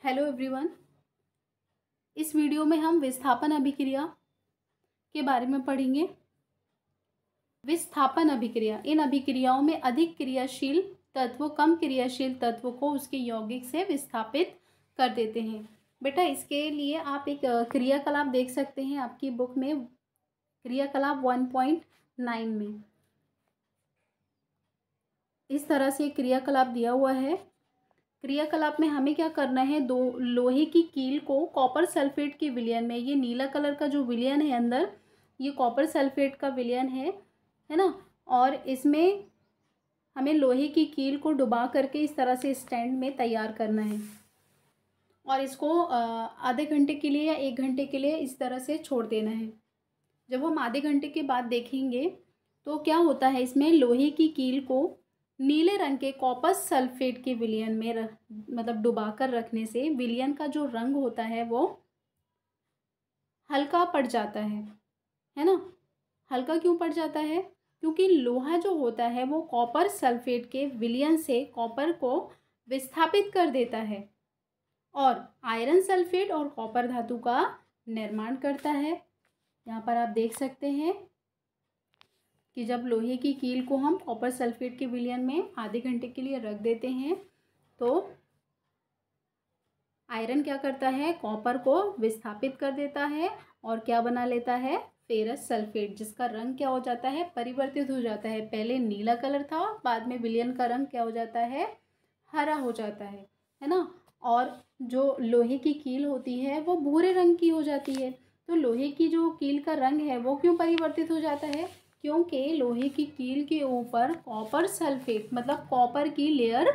Hello everyone. इस video में हम विस्थापन अभिक्रिया के बारे में पढ़ेंगे। विस्थापन अभिक्रिया, इन अभिक्रियाओं में अधिक क्रियाशील तत्व कम क्रियाशील तत्व को उसके यौगिक से विस्थापित कर देते हैं। बेटा, इसके लिए आप एक क्रियाकलाप देख सकते हैं आपकी बुक में, क्रियाकलाप 1.9 में इस तरह से क्रियाकलाप दिया हुआ है। क्रियाकलाप में हमें क्या करना है, दो लोहे की कील को कॉपर सल्फेट के विलयन में, ये नीला कलर का जो विलयन है अंदर, ये कॉपर सल्फेट का विलयन है ना। और इसमें हमें लोहे की कील को डुबा करके इस तरह से स्टैंड में तैयार करना है और इसको आधे घंटे के लिए या 1 घंटे के लिए इस तरह से छोड़ देना है। जब हम आधे घंटे के बाद देखेंगे तो क्या होता है, इसमें लोहे की कील को नीले रंग के कॉपर सल्फेट के विलयन में मतलब डुबा कर रखने से विलयन का जो रंग होता है वो हल्का पड़ जाता है ना। हल्का क्यों पड़ जाता है? क्योंकि लोहा जो होता है वो कॉपर सल्फेट के विलयन से कॉपर को विस्थापित कर देता है और आयरन सल्फेट और कॉपर धातु का निर्माण करता है। यहाँ पर आप देख सकते हैं कि जब लोहे की कील को हम कॉपर सल्फेट के विलयन में आधे घंटे के लिए रख देते हैं तो आयरन क्या करता है, कॉपर को विस्थापित कर देता है और क्या बना लेता है, फेरस सल्फेट, जिसका रंग क्या हो जाता है, परिवर्तित हो जाता है। पहले नीला कलर था, बाद में विलयन का रंग क्या हो जाता है, हरा हो जाता है ना। और जो लोहे की कील होती है वो भूरे रंग की हो जाती है। तो लोहे की जो कील का रंग है वो क्यों परिवर्तित हो जाता है? क्योंकि लोहे की कील के ऊपर कॉपर सल्फेट मतलब कॉपर की लेयर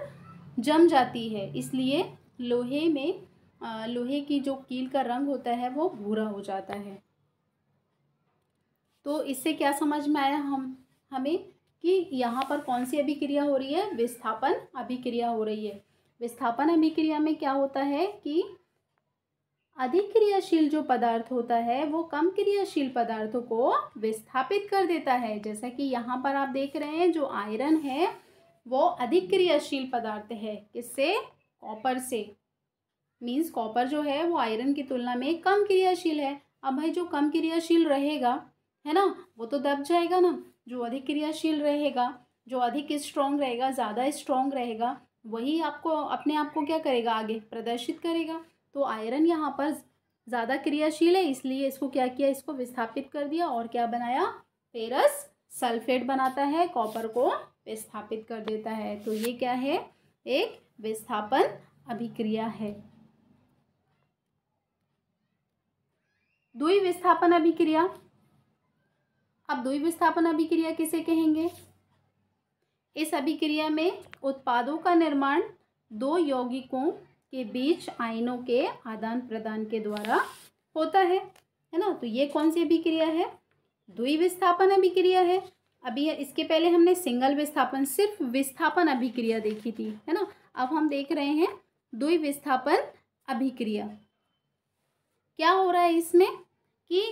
जम जाती है, इसलिए लोहे की जो कील का रंग होता है वो भूरा हो जाता है। तो इससे क्या समझ में आया हमें कि यहाँ पर कौन सी अभिक्रिया हो रही है, विस्थापन अभिक्रिया हो रही है। विस्थापन अभिक्रिया में क्या होता है कि अधिक क्रियाशील जो पदार्थ होता है वो कम क्रियाशील पदार्थों को विस्थापित कर देता है। जैसा कि यहाँ पर आप देख रहे हैं, जो आयरन है वो अधिक क्रियाशील पदार्थ है, किससे, कॉपर से। मीन्स कॉपर जो है वो आयरन की तुलना में कम क्रियाशील है। अब भाई जो कम क्रियाशील रहेगा है ना, वो तो दब जाएगा ना। जो अधिक क्रियाशील रहेगा, जो अधिक स्ट्रॉन्ग रहेगा, ज़्यादा स्ट्रॉन्ग रहेगा, वही आपको अपने आप को क्या करेगा, आगे प्रदर्शित करेगा। तो आयरन यहाँ पर ज़्यादा क्रियाशील है, इसलिए इसको क्या किया, इसको विस्थापित कर दिया और क्या बनाया, फेरस सल्फेट बनाता है, कॉपर को विस्थापित कर देता है। तो ये क्या है, एक विस्थापन अभिक्रिया है। द्वि विस्थापन अभिक्रिया। अब द्वि विस्थापन अभिक्रिया किसे कहेंगे? इस अभिक्रिया में उत्पादों का निर्माण दो यौगिकों के बीच आयनों के आदान प्रदान के द्वारा होता है ना। तो ये कौन सी अभिक्रिया है, द्वि विस्थापन अभिक्रिया है। अभी इसके पहले हमने सिंगल विस्थापन, सिर्फ विस्थापन अभिक्रिया देखी थी, है ना। अब हम देख रहे हैं द्वि विस्थापन अभिक्रिया। क्या हो रहा है इसमें कि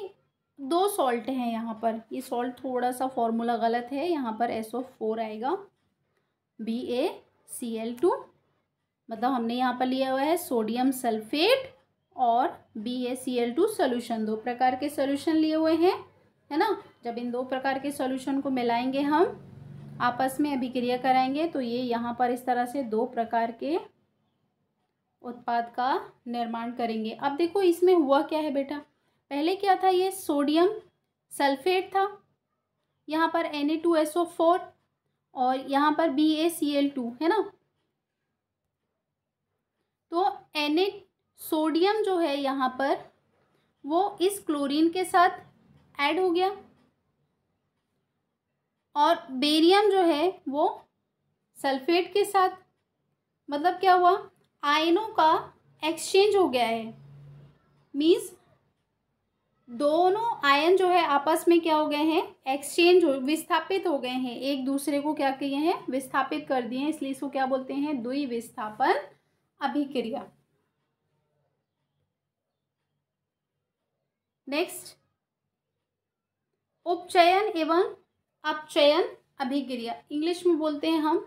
दो सॉल्ट हैं यहाँ पर, ये सॉल्ट थोड़ा सा फॉर्मूला गलत है, यहाँ पर SO4 आएगा, BaCl2, मतलब हमने यहाँ पर लिया हुआ है सोडियम सल्फेट और BaCl2 सोल्यूशन, दो प्रकार के सोल्यूशन लिए हुए हैं, है ना। जब इन दो प्रकार के सोल्यूशन को मिलाएंगे, हम आपस में अभिक्रिया कराएंगे, तो ये यहाँ पर इस तरह से दो प्रकार के उत्पाद का निर्माण करेंगे। अब देखो इसमें हुआ क्या है बेटा, पहले क्या था, ये सोडियम सल्फेट था, यहाँ पर Na2SO4 और यहाँ पर BaCl2, है ना। तो सोडियम जो है यहाँ पर वो इस क्लोरीन के साथ ऐड हो गया और बेरियम जो है वो सल्फेट के साथ, मतलब क्या हुआ, आयनों का एक्सचेंज हो गया है। मीन्स दोनों आयन जो है आपस में क्या हो गए हैं, एक्सचेंज हो, विस्थापित हो गए हैं, एक दूसरे को क्या किए हैं, विस्थापित कर दिए हैं, इसलिए इसको क्या बोलते हैं, द्वि विस्थापन अभिक्रिया। नेक्स्ट, उपचयन एवं अपचयन अभिक्रिया, इंग्लिश में बोलते हैं हम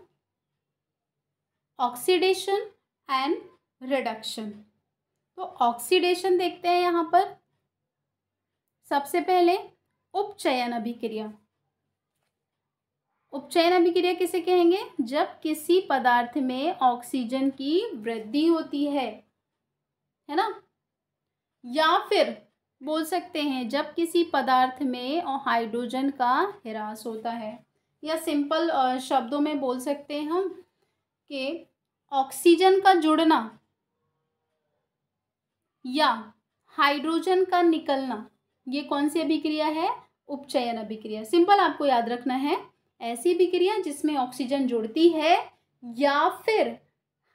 ऑक्सीडेशन एंड रिडक्शन। तो ऑक्सीडेशन देखते हैं यहाँ पर। सबसे पहले उपचयन अभिक्रिया। उपचयन अभिक्रिया किसे कहेंगे? जब किसी पदार्थ में ऑक्सीजन की वृद्धि होती है ना, या फिर बोल सकते हैं जब किसी पदार्थ में हाइड्रोजन का ह्रास होता है, या सिंपल शब्दों में बोल सकते हैं हम कि ऑक्सीजन का जुड़ना या हाइड्रोजन का निकलना, ये कौन सी अभिक्रिया है? उपचयन अभिक्रिया। सिंपल आपको याद रखना है, ऐसी अभिक्रिया जिसमें ऑक्सीजन जुड़ती है या फिर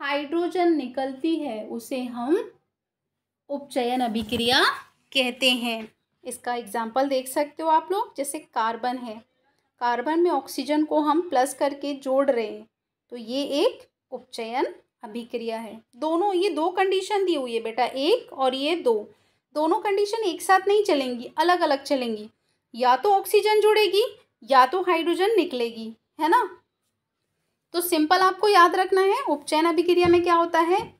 हाइड्रोजन निकलती है उसे हम उपचयन अभिक्रिया कहते हैं। इसका एग्जाम्पल देख सकते हो आप लोग, जैसे कार्बन है, कार्बन में ऑक्सीजन को हम प्लस करके जोड़ रहे हैं, तो ये एक उपचयन अभिक्रिया है। दोनों, ये दो कंडीशन दी हुई है बेटा, एक और ये दो, दोनों कंडीशन एक साथ नहीं चलेंगी, अलग अलग चलेंगी। या तो ऑक्सीजन जुड़ेगी या तो हाइड्रोजन निकलेगी, है ना। तो सिंपल आपको याद रखना है, उपचयन अभिक्रिया में क्या होता है,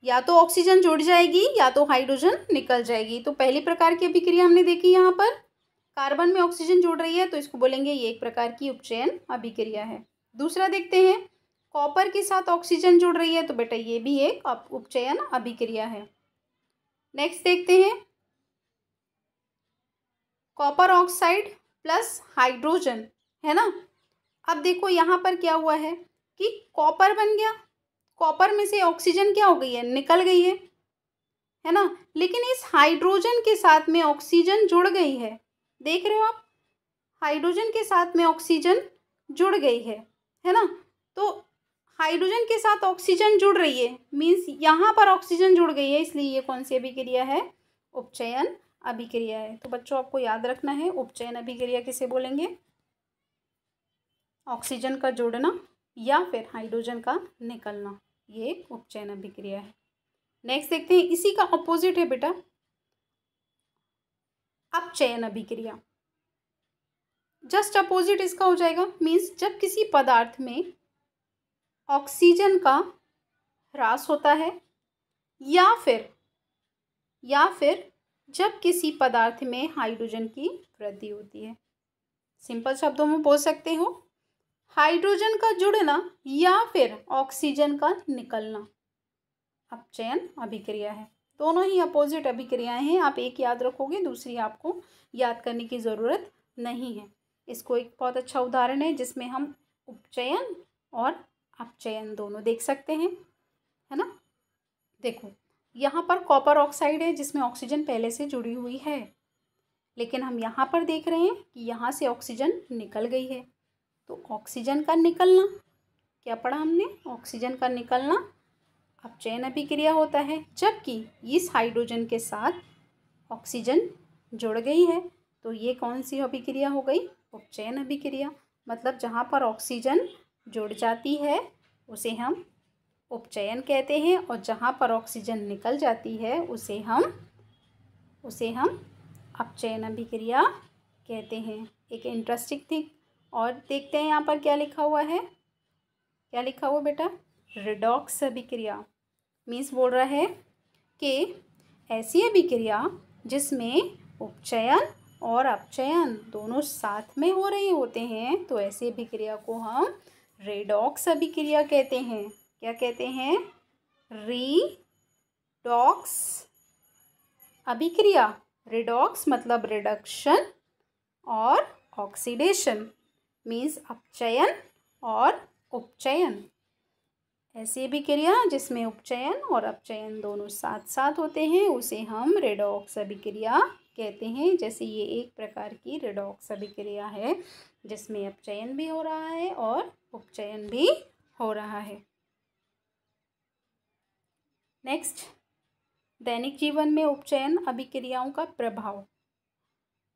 या तो ऑक्सीजन जुड़ जाएगी या तो हाइड्रोजन निकल जाएगी। तो पहली प्रकार की अभिक्रिया हमने देखी, यहाँ पर कार्बन में ऑक्सीजन जुड़ रही है तो इसको बोलेंगे ये एक प्रकार की उपचयन अभिक्रिया है। दूसरा देखते हैं, कॉपर के साथ ऑक्सीजन जुड़ रही है तो बेटा ये भी एक उपचयन अभिक्रिया है। नेक्स्ट देखते हैं, कॉपर ऑक्साइड प्लस हाइड्रोजन, है ना। अब देखो यहाँ पर क्या हुआ है कि कॉपर बन गया, कॉपर में से ऑक्सीजन क्या हो गई है, निकल गई है ना। लेकिन इस हाइड्रोजन के साथ में ऑक्सीजन जुड़ गई है, देख रहे हो आप, हाइड्रोजन के साथ में ऑक्सीजन जुड़ गई है ना। तो हाइड्रोजन के साथ ऑक्सीजन जुड़ रही है, मीन्स यहाँ पर ऑक्सीजन जुड़ गई है, इसलिए ये कौन सी अभिक्रिया है, उपचयन अभिक्रिया है। तो बच्चों आपको याद रखना है, उपचयन अभिक्रिया किसे बोलेंगे, ऑक्सीजन का जुड़ना या फिर हाइड्रोजन का निकलना, ये एक उपचयन अभिक्रिया है। नेक्स्ट देखते हैं, इसी का ऑपोजिट है बेटा अपचयन अभिक्रिया। जस्ट अपोजिट इसका हो जाएगा, मीन्स जब किसी पदार्थ में ऑक्सीजन का ह्रास होता है या फिर जब किसी पदार्थ में हाइड्रोजन की वृद्धि होती है। सिंपल शब्दों में बोल सकते हो, हाइड्रोजन का जुड़ना या फिर ऑक्सीजन का निकलना अपचयन अभिक्रिया है। दोनों ही अपोजिट अभिक्रियाएं हैं, आप एक याद रखोगे, दूसरी आपको याद करने की ज़रूरत नहीं है। इसको एक बहुत अच्छा उदाहरण है जिसमें हम उपचयन और अपचयन दोनों देख सकते हैं, है ना। देखो यहाँ पर कॉपर ऑक्साइड है जिसमें ऑक्सीजन पहले से जुड़ी हुई है, लेकिन हम यहाँ पर देख रहे हैं कि यहाँ से ऑक्सीजन निकल गई है। तो ऑक्सीजन का निकलना, क्या पढ़ा हमने, ऑक्सीजन का निकलना अपचयन अभिक्रिया होता है, जबकि इस हाइड्रोजन के साथ ऑक्सीजन जुड़ गई है तो ये कौन सी अभिक्रिया हो गई, उपचयन अभिक्रिया। मतलब जहाँ पर ऑक्सीजन जुड़ जाती है उसे हम उपचयन कहते हैं, और जहाँ पर ऑक्सीजन निकल जाती है उसे हम अपचयन अभिक्रिया कहते हैं। एक इंटरेस्टिंग थिंग और देखते हैं, यहाँ पर क्या लिखा हुआ है, क्या लिखा हुआ बेटा, रिडॉक्स अभिक्रिया। मीन्स बोल रहा है कि ऐसी अभिक्रिया जिसमें उपचयन और अपचयन दोनों साथ में हो रहे होते हैं, तो ऐसी अभिक्रिया को हम रेडॉक्स अभिक्रिया कहते हैं। क्या कहते हैं, रिडॉक्स अभिक्रिया। रिडॉक्स मतलब रिडक्शन और ऑक्सीडेशन, मीन्स अपचयन और उपचयन। ऐसी अभिक्रिया जिसमें उपचयन और अपचयन दोनों साथ साथ होते हैं उसे हम रेडॉक्स अभिक्रिया कहते हैं। जैसे ये एक प्रकार की रेडॉक्स अभिक्रिया है जिसमें अपचयन भी हो रहा है और उपचयन भी हो रहा है। नेक्स्ट, दैनिक जीवन में उपचयन अभिक्रियाओं का प्रभाव,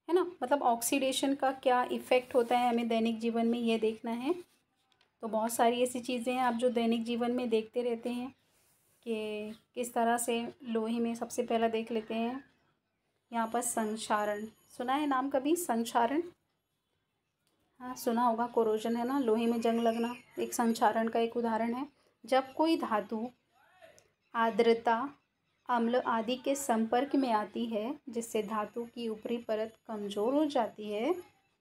है ना, मतलब ऑक्सीडेशन का क्या इफ़ेक्ट होता है हमें दैनिक जीवन में ये देखना है। तो बहुत सारी ऐसी चीज़ें हैं आप जो दैनिक जीवन में देखते रहते हैं कि किस तरह से लोहे में, सबसे पहला देख लेते हैं यहाँ पर संक्षारण, सुना है नाम कभी, संक्षारण, हाँ सुना होगा, कोरोजन है ना, लोहे में जंग लगना एक संक्षारण का एक उदाहरण है। जब कोई धातु आर्द्रता अम्ल आदि के संपर्क में आती है, जिससे धातु की ऊपरी परत कमज़ोर हो जाती है,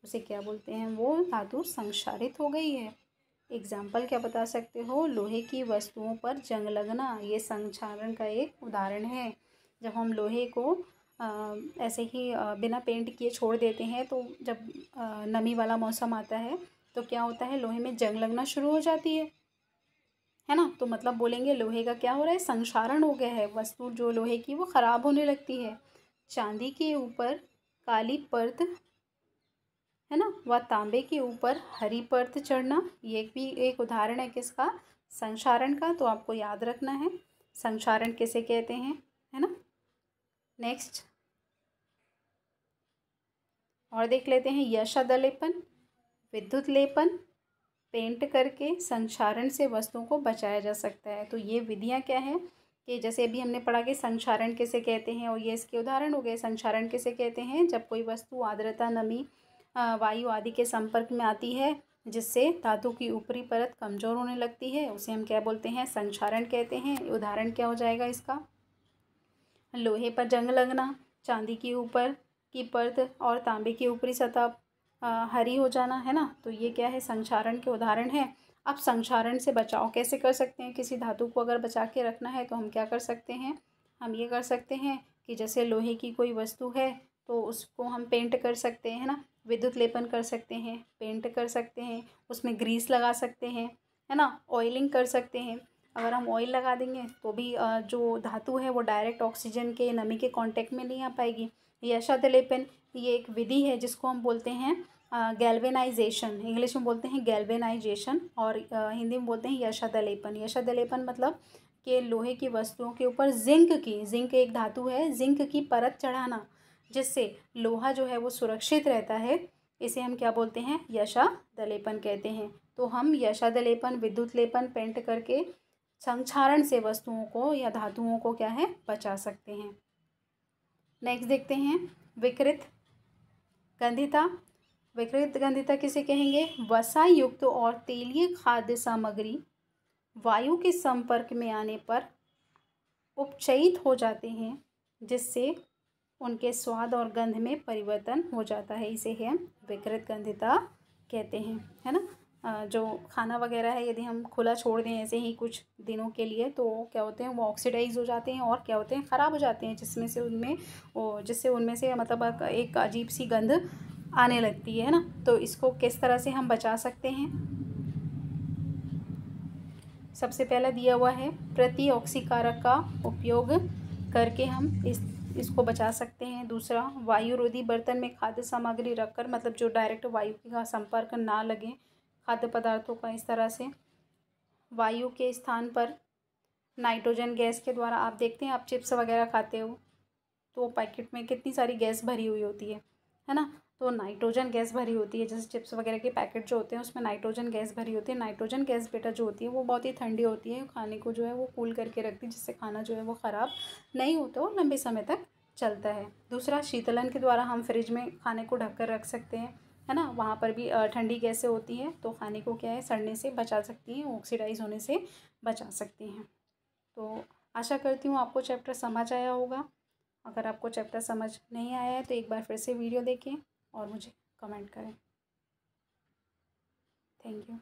उसे क्या बोलते हैं? वो धातु संक्षारित हो गई है। एग्जाम्पल क्या बता सकते हो? लोहे की वस्तुओं पर जंग लगना, ये संक्षारण का एक उदाहरण है। जब हम लोहे को ऐसे ही बिना पेंट किए छोड़ देते हैं, तो जब नमी वाला मौसम आता है तो क्या होता है? लोहे में जंग लगना शुरू हो जाती है ना? तो मतलब बोलेंगे लोहे का क्या हो रहा है? संक्षारण हो गया है। वस्तु जो लोहे की वो ख़राब होने लगती है। चांदी के ऊपर काली परत, है ना, व तांबे के ऊपर हरी परत चढ़ना, ये भी एक उदाहरण है किसका? संक्षारण का। तो आपको याद रखना है संक्षारण किसे कहते हैं, है ना। नेक्स्ट और देख लेते हैं, यशद लेपन, विद्युत लेपन, पेंट करके संक्षारण से वस्तुओं को बचाया जा सकता है। तो ये विधियाँ क्या हैं कि जैसे अभी हमने पढ़ा कि संक्षारण किसे कहते हैं, और ये इसके उदाहरण हो गए। संक्षारण किसे कहते हैं? जब कोई वस्तु आर्द्रता, नमी, वायु आदि के संपर्क में आती है, जिससे धातु की ऊपरी परत कमज़ोर होने लगती है, उसे हम क्या बोलते हैं? संक्षारण कहते हैं। उदाहरण क्या हो जाएगा इसका? लोहे पर जंग लगना, चांदी की ऊपर की परत और तांबे की ऊपरी सतह हरी हो जाना, है ना। तो ये क्या है? संक्षारण के उदाहरण है। अब संक्षारण से बचाव कैसे कर सकते हैं? किसी धातु को अगर बचा के रखना है तो हम क्या कर सकते हैं? हम ये कर सकते हैं कि जैसे लोहे की कोई वस्तु है तो उसको हम पेंट कर सकते हैं, है ना। विद्युत लेपन कर सकते हैं, पेंट कर सकते हैं, उसमें ग्रीस लगा सकते हैं, है ना, ऑयलिंग कर सकते हैं। अगर हम ऑयल लगा देंगे तो भी जो धातु है वो डायरेक्ट ऑक्सीजन के, नमी के कांटेक्ट में नहीं आ पाएगी। यशद लेपन ये एक विधि है जिसको हम बोलते हैं गैल्वेनाइजेशन, इंग्लिश में बोलते हैं गैल्वेनाइजेशन, और हिंदी में बोलते हैं यशद लेपन। यशद लेपन मतलब कि लोहे की वस्तुओं के ऊपर जिंक एक धातु है, जिंक की परत चढ़ाना, जिससे लोहा जो है वो सुरक्षित रहता है। इसे हम क्या बोलते हैं? यशद लेपन कहते हैं। तो हम यशद लेपन, विद्युत लेपन, पेंट करके संक्षारण से वस्तुओं को या धातुओं को क्या है? बचा सकते हैं। नेक्स्ट देखते हैं, विकृत गंधिता। विकृत गंधिता किसे कहेंगे? वसा युक्त और तेलीय खाद्य सामग्री वायु के संपर्क में आने पर उपचयित हो जाते हैं, जिससे उनके स्वाद और गंध में परिवर्तन हो जाता है। इसे हम विकृत गंधिता कहते हैं, है ना। जो खाना वगैरह है, यदि हम खुला छोड़ दें ऐसे ही कुछ दिनों के लिए, तो क्या होते हैं? वो ऑक्सीडाइज हो जाते हैं और क्या होते हैं? ख़राब हो जाते हैं, जिससे उनमें से मतलब एक अजीब सी गंध आने लगती है ना। तो इसको किस तरह से हम बचा सकते हैं? सबसे पहला दिया हुआ है, प्रति ऑक्सीकारक का उपयोग करके हम इसको बचा सकते हैं। दूसरा, वायुरोधी बर्तन में खाद्य सामग्री रखकर, मतलब जो डायरेक्ट वायु का संपर्क ना लगे खाद्य पदार्थों का, इस तरह से वायु के स्थान पर नाइट्रोजन गैस के द्वारा, आप देखते हैं, आप चिप्स वगैरह खाते हो तो पैकेट में कितनी सारी गैस भरी हुई होती है ना। तो नाइट्रोजन गैस भरी होती है, जैसे चिप्स वगैरह के पैकेट जो होते हैं उसमें नाइट्रोजन गैस भरी होती है। नाइट्रोजन गैस बेटा जो होती है वो बहुत ही ठंडी होती है, खाने को जो है वो कूल करके रखती है, जिससे खाना जो है वो ख़राब नहीं होता और लंबे समय तक चलता है। दूसरा, शीतलन के द्वारा हम फ्रिज में खाने को ढक कर रख सकते हैं, है ना। वहाँ पर भी ठंडी गैसें होती हैं, तो खाने को क्या है? सड़ने से बचा सकती हैं, ऑक्सीडाइज होने से बचा सकती हैं। तो आशा करती हूँ आपको चैप्टर समझ आया होगा। अगर आपको चैप्टर समझ नहीं आया है तो एक बार फिर से वीडियो देखें और मुझे कमेंट करें। Thank you.